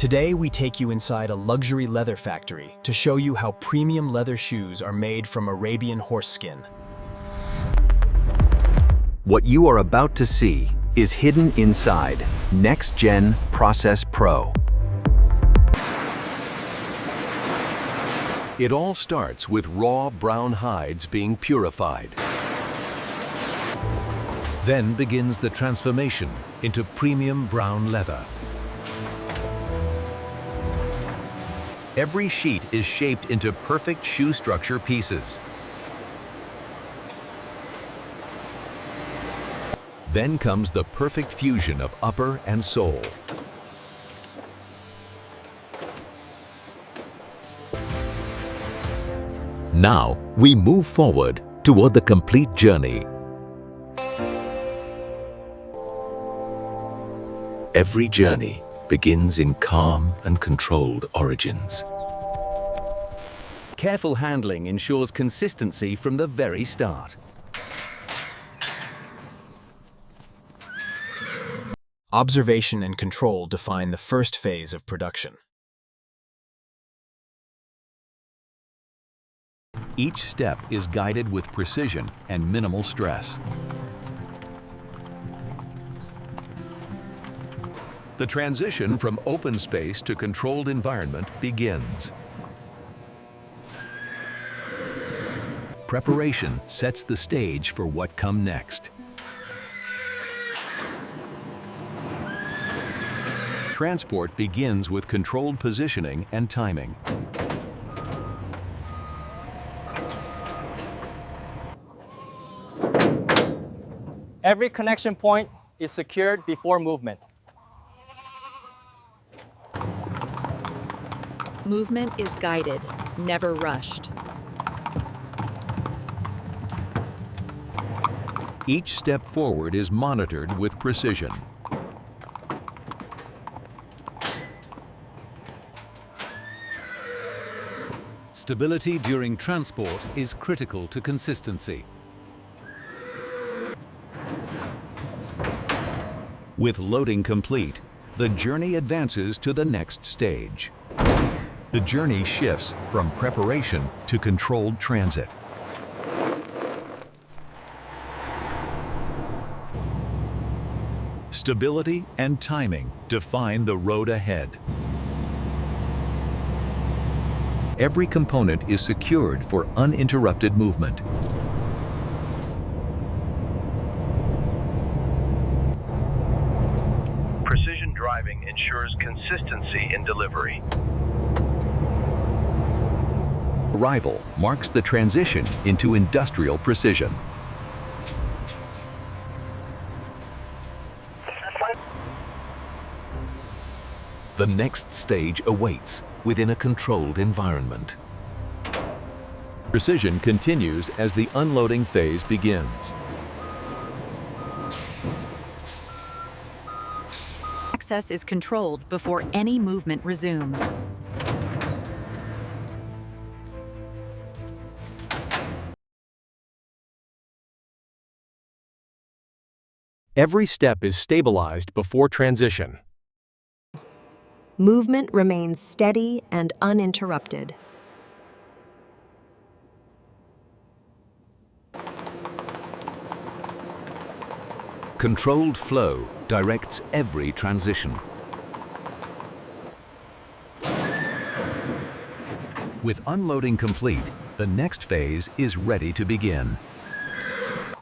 Today, we take you inside a luxury leather factory to show you how premium leather shoes are made from Arabian horse skin. What you are about to see is hidden inside Next Gen Process Pro. It all starts with raw brown hides being purified. Then begins the transformation into premium brown leather. Every sheet is shaped into perfect shoe structure pieces. Then comes the perfect fusion of upper and sole. Now, we move forward toward the complete journey. Every journey begins in calm and controlled origins. Careful handling ensures consistency from the very start. Observation and control define the first phase of production. Each step is guided with precision and minimal stress. The transition from open space to controlled environment begins. Preparation sets the stage for what comes next. Transport begins with controlled positioning and timing. Every connection point is secured before movement. Movement is guided, never rushed. Each step forward is monitored with precision. Stability during transport is critical to consistency. With loading complete, the journey advances to the next stage. The journey shifts from preparation to controlled transit. Stability and timing define the road ahead. Every component is secured for uninterrupted movement. Precision driving ensures consistency in delivery. Arrival marks the transition into industrial precision. The next stage awaits within a controlled environment. Precision continues as the unloading phase begins. Access is controlled before any movement resumes. Every step is stabilized before transition. Movement remains steady and uninterrupted. Controlled flow directs every transition. With unloading complete, the next phase is ready to begin.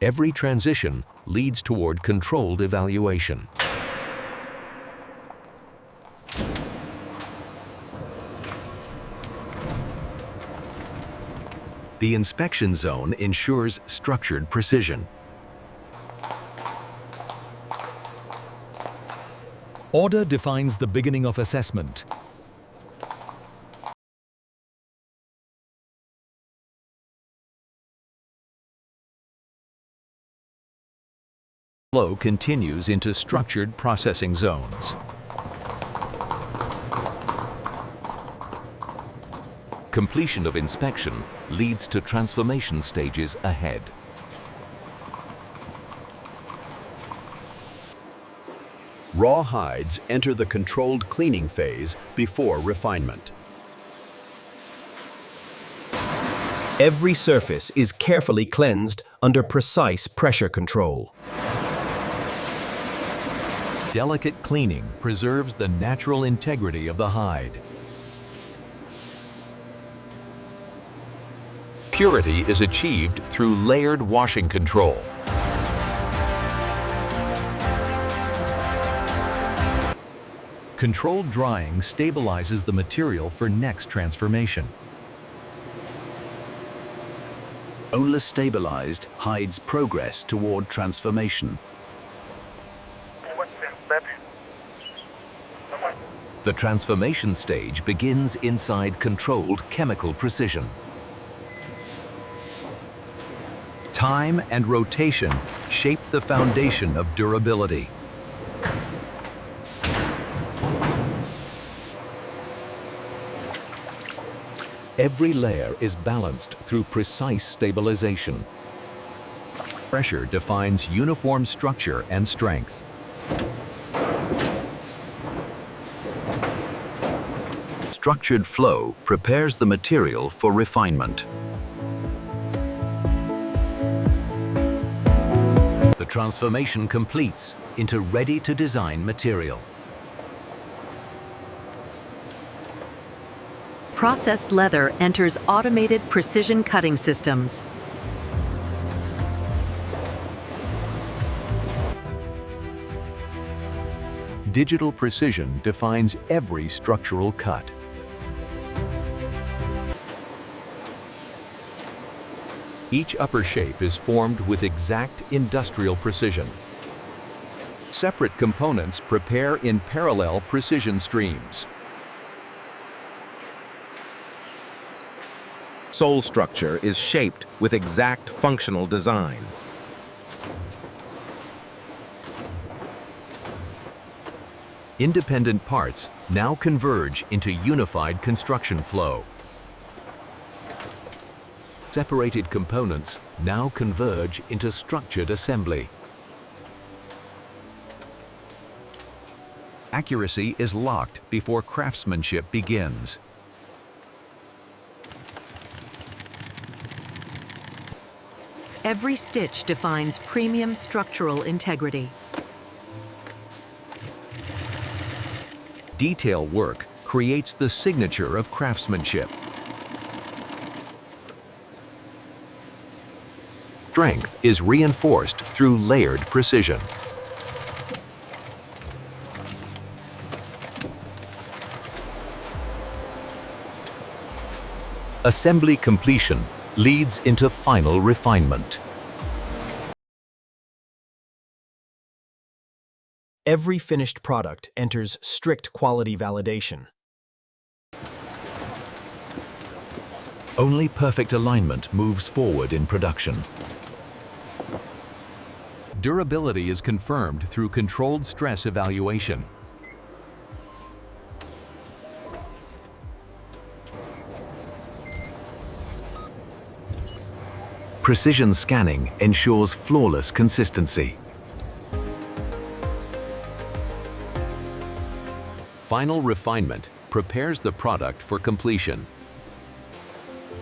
Every transition leads toward controlled evaluation. The inspection zone ensures structured precision. Order defines the beginning of assessment. Flow continues into structured processing zones. Completion of inspection leads to transformation stages ahead. Raw hides enter the controlled cleaning phase before refinement. Every surface is carefully cleansed under precise pressure control. Delicate cleaning preserves the natural integrity of the hide. Purity is achieved through layered washing control. Controlled drying stabilizes the material for next transformation. Only stabilized hides progress toward transformation. The transformation stage begins inside controlled chemical precision. Time and rotation shape the foundation of durability. Every layer is balanced through precise stabilization. Pressure defines uniform structure and strength. Structured flow prepares the material for refinement. The transformation completes into ready-to-design material. Processed leather enters automated precision cutting systems. Digital precision defines every structural cut. Each upper shape is formed with exact industrial precision. Separate components prepare in parallel precision streams. Sole structure is shaped with exact functional design. Independent parts now converge into unified construction flow. Separated components now converge into structured assembly. Accuracy is locked before craftsmanship begins. Every stitch defines premium structural integrity. Detail work creates the signature of craftsmanship. Strength is reinforced through layered precision. Assembly completion leads into final refinement. Every finished product enters strict quality validation. Only perfect alignment moves forward in production. Durability is confirmed through controlled stress evaluation. Precision scanning ensures flawless consistency. Final refinement prepares the product for completion.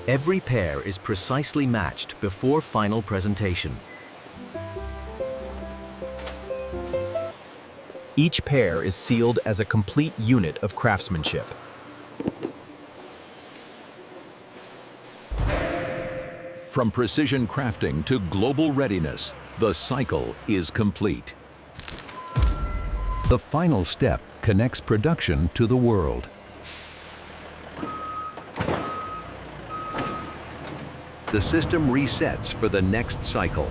Every pair is precisely matched before final presentation. Each pair is sealed as a complete unit of craftsmanship. From precision crafting to global readiness, the cycle is complete. The final step connects production to the world. The system resets for the next cycle.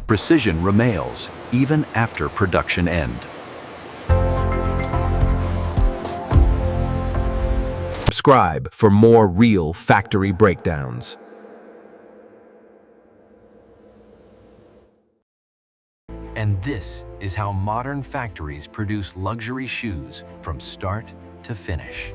Precision remains even after production end. Subscribe for more real factory breakdowns. And this is how modern factories produce luxury shoes from start to finish.